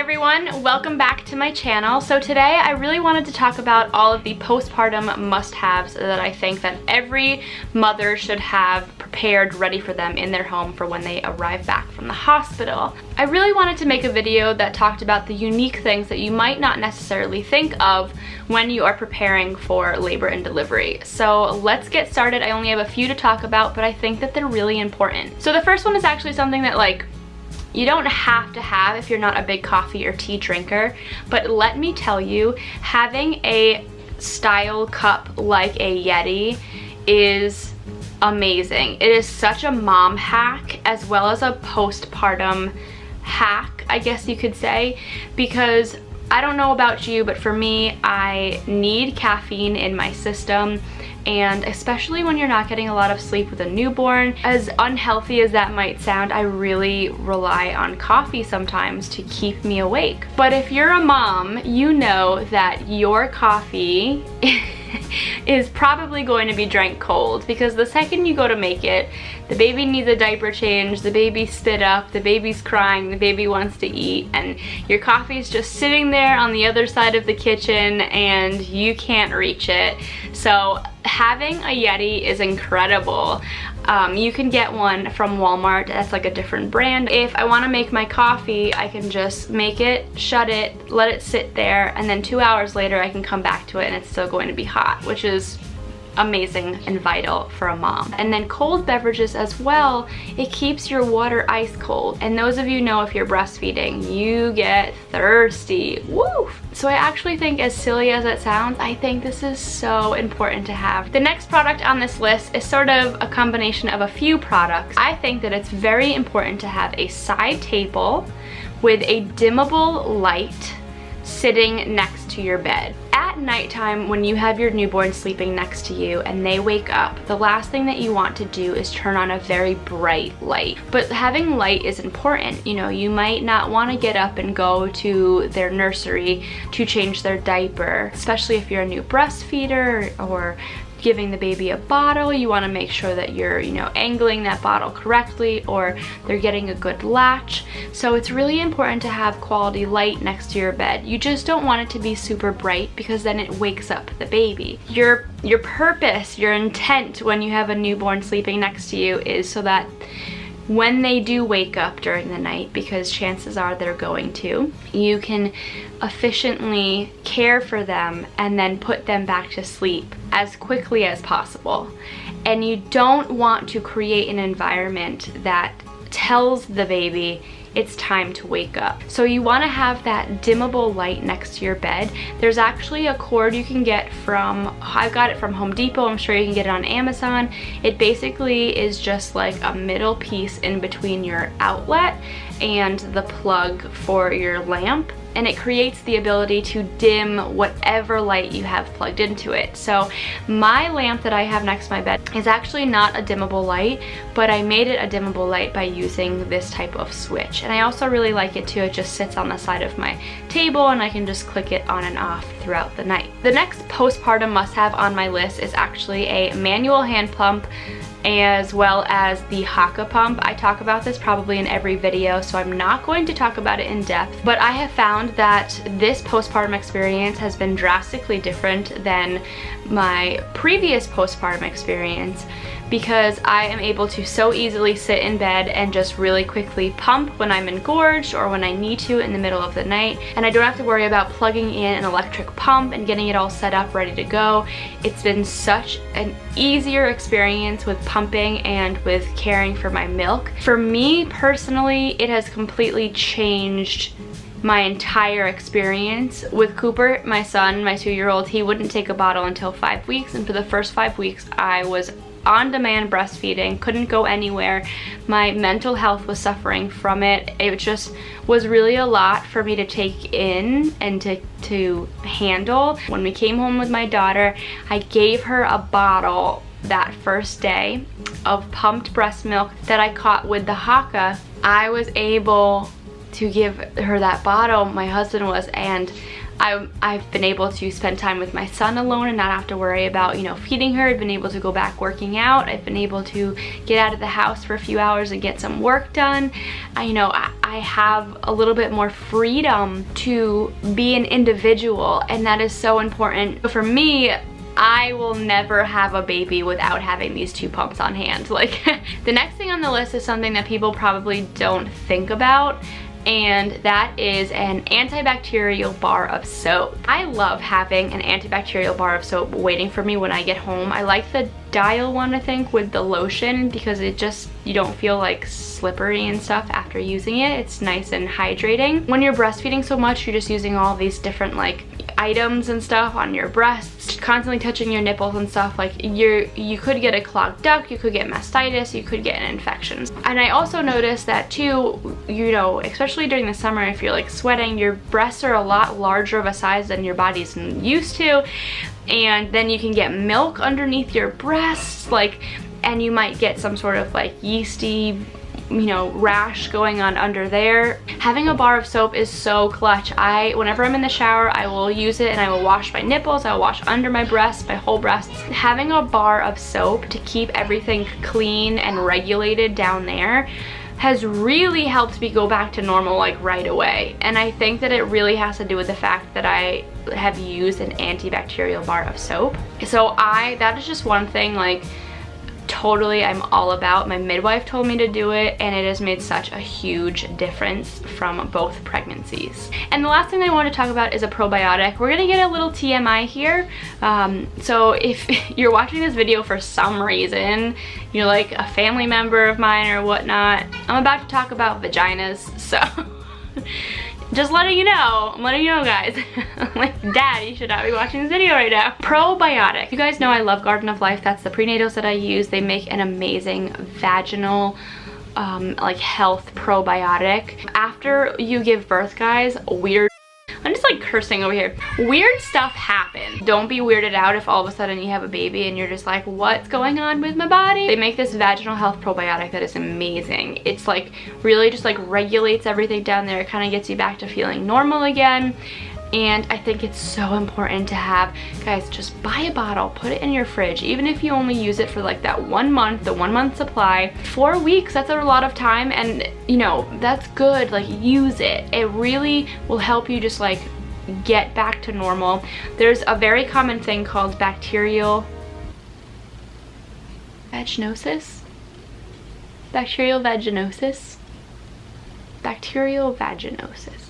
everyone, welcome back to my channel. So today I really wanted to talk about all of the postpartum must-haves that I think that every mother should have prepared ready for them in their home for when they arrive back from the hospital. I really wanted to make a video that talked about the unique things that you might not necessarily think of when you are preparing for labor and delivery. So let's get started. I only have a few to talk about, but I think that they're really important. So the first one is actually something that you don't have to have if you're not a big coffee or tea drinker, but let me tell you, having a style cup like a Yeti is amazing. It is such a mom hack as well as a postpartum hack, I guess you could say, because I don't know about you, but for me, I need caffeine in my system. And especially when you're not getting a lot of sleep with a newborn, as unhealthy as that might sound, I really rely on coffee sometimes to keep me awake. But if you're a mom, you know that your coffee is probably going to be drank cold, because the second you go to make it, the baby needs a diaper change, the baby spit up, the baby's crying, the baby wants to eat, and your coffee's just sitting there on the other side of the kitchen and you can't reach it. So having a Yeti is incredible. You can get one from Walmart that's like a different brand. If I want to make my coffee, I can just make it, shut it, let it sit there, and then 2 hours later I can come back to it and it's still going to be hot, which is amazing and vital for a mom. And then cold beverages as well, it keeps your water ice cold. And those of you know, if you're breastfeeding, you get thirsty. Woo! So I actually think, as silly as it sounds, I think this is so important to have. The next product on this list is sort of a combination of a few products. I think that it's very important to have a side table with a dimmable light sitting next to your bed. At nighttime, when you have your newborn sleeping next to you and they wake up, the last thing that you want to do is turn on a very bright light. But having light is important. You know, you might not want to get up and go to their nursery to change their diaper, especially if you're a new breastfeeder or giving the baby a bottle. You want to make sure that you're, angling that bottle correctly, or they're getting a good latch. So it's really important to have quality light next to your bed. You just don't want it to be super bright, because then it wakes up the baby. Your purpose, your intent when you have a newborn sleeping next to you is so that when they do wake up during the night, because chances are they're going to, you can efficiently care for them and then put them back to sleep as quickly as possible. And you don't want to create an environment that tells the baby it's time to wake up. So you want to have that dimmable light next to your bed. There's actually a cord you can get from, I got it from Home Depot, I'm sure you can get it on Amazon. It basically is just like a middle piece in between your outlet and the plug for your lamp, and it creates the ability to dim whatever light you have plugged into it. So my lamp that I have next to my bed is actually not a dimmable light, but I made it a dimmable light by using this type of switch. And I also really like it too. It just sits on the side of my table and I can just click it on and off throughout the night. The next postpartum must-have on my list is actually a manual hand pump, as well as the Haakaa pump. I talk about this probably in every video, so I'm not going to talk about it in depth, but I have found that this postpartum experience has been drastically different than my previous postpartum experience, because I am able to so easily sit in bed and just really quickly pump when I'm engorged or when I need to in the middle of the night, and I don't have to worry about plugging in an electric pump and getting it all set up ready to go. It's been such an easier experience with pumping and with caring for my milk. For me personally, it has completely changed my entire experience. With Cooper, my son, my 2-year-old, he wouldn't take a bottle until 5 weeks, and for the first 5 weeks I was on-demand breastfeeding, couldn't go anywhere. My mental health was suffering from it. It just was really a lot for me to take in and to handle. When we came home with my daughter, I gave her a bottle that first day of pumped breast milk that I caught with the Haakaa. I was able to give her that bottle, my husband was, and I've been able to spend time with my son alone and not have to worry about, you know, feeding her. I've been able to go back working out. I've been able to get out of the house for a few hours and get some work done. I have a little bit more freedom to be an individual, and that is so important. For me, I will never have a baby without having these 2 pumps on hand. Like, the next thing on the list is something that people probably don't think about, and that is an antibacterial bar of soap. I love having an antibacterial bar of soap waiting for me when I get home. I like the Dial one, I think, with the lotion, because it just, you don't feel like slippery and stuff after using it. It's nice and hydrating. When you're breastfeeding so much, you're just using all these different like items and stuff on your breasts, constantly touching your nipples and stuff. Like, you could get a clogged duct, you could get mastitis, you could get an infection. And I also noticed that too, you know, especially during the summer, if you're like sweating, your breasts are a lot larger of a size than your body's used to, and then you can get milk underneath your breasts, like, and you might get some sort of like yeasty, you know, rash going on under there. Having a bar of soap is so clutch. Whenever I'm in the shower, I will use it and I will wash my nipples, I will wash under my breasts, my whole breasts. Having a bar of soap to keep everything clean and regulated down there has really helped me go back to normal like right away. And I think that it really has to do with the fact that I have used an antibacterial bar of soap. So that is just one thing, like, totally I'm all about. My midwife told me to do it, and it has made such a huge difference from both pregnancies. And the last thing I want to talk about is a probiotic. We're gonna get a little TMI here. So if you're watching this video for some reason, you're like a family member of mine or whatnot, I'm about to talk about vaginas, so just letting you know. I'm letting you know, guys. I'm like, Dad, you should not be watching this video right now. Probiotic. You guys know I love Garden of Life. That's the prenatals that I use. They make an amazing vaginal like health probiotic. After you give birth, guys, I'm just like cursing over here. Weird stuff happens. Don't be weirded out if all of a sudden you have a baby and you're just like, what's going on with my body? They make this vaginal health probiotic that is amazing. It's like really just like regulates everything down there. It kind of gets you back to feeling normal again. And I think it's so important to have, guys, just buy a bottle, put it in your fridge. Even if you only use it for like that 1 month, the 1 month supply, 4 weeks, that's a lot of time. And you know, that's good, like use it. It really will help you just like get back to normal. There's a very common thing called bacterial vaginosis. Bacterial vaginosis. Bacterial vaginosis.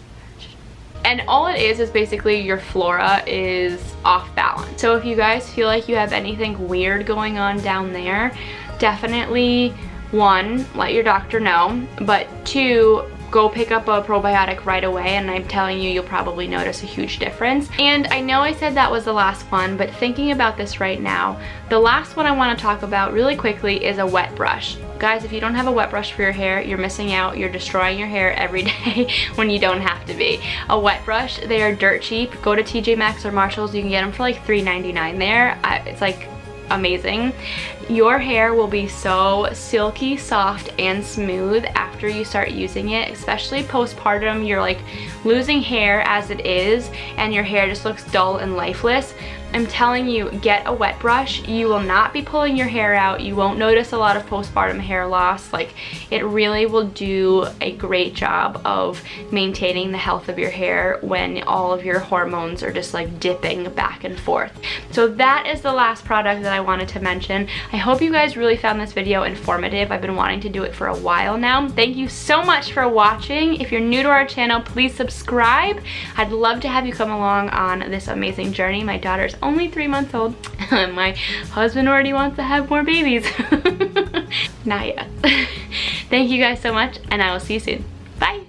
And all it is basically your flora is off balance. So if you guys feel like you have anything weird going on down there, definitely, 1, let your doctor know, but 2, go pick up a probiotic right away, and I'm telling you, you'll probably notice a huge difference. And I know I said that was the last one, but thinking about this right now, the last one I want to talk about really quickly is a wet brush. Guys, if you don't have a wet brush for your hair, you're missing out. You're destroying your hair every day when you don't have to be. A wet brush, they are dirt cheap. Go to TJ Maxx or Marshalls, you can get them for like $3.99 there. It's like amazing. Your hair will be so silky, soft, and smooth after you start using it, especially postpartum. You're like losing hair as it is, and your hair just looks dull and lifeless. I'm telling you, get a wet brush. You will not be pulling your hair out. You won't notice a lot of postpartum hair loss. Like, it really will do a great job of maintaining the health of your hair when all of your hormones are just like dipping back and forth. So that is the last product that I wanted to mention. I hope you guys really found this video informative. I've been wanting to do it for a while now. Thank you so much for watching. If you're new to our channel, please subscribe. I'd love to have you come along on this amazing journey. My daughter's only 3 months old. My husband already wants to have more babies. Not yet. Thank you guys so much, and I will see you soon. Bye.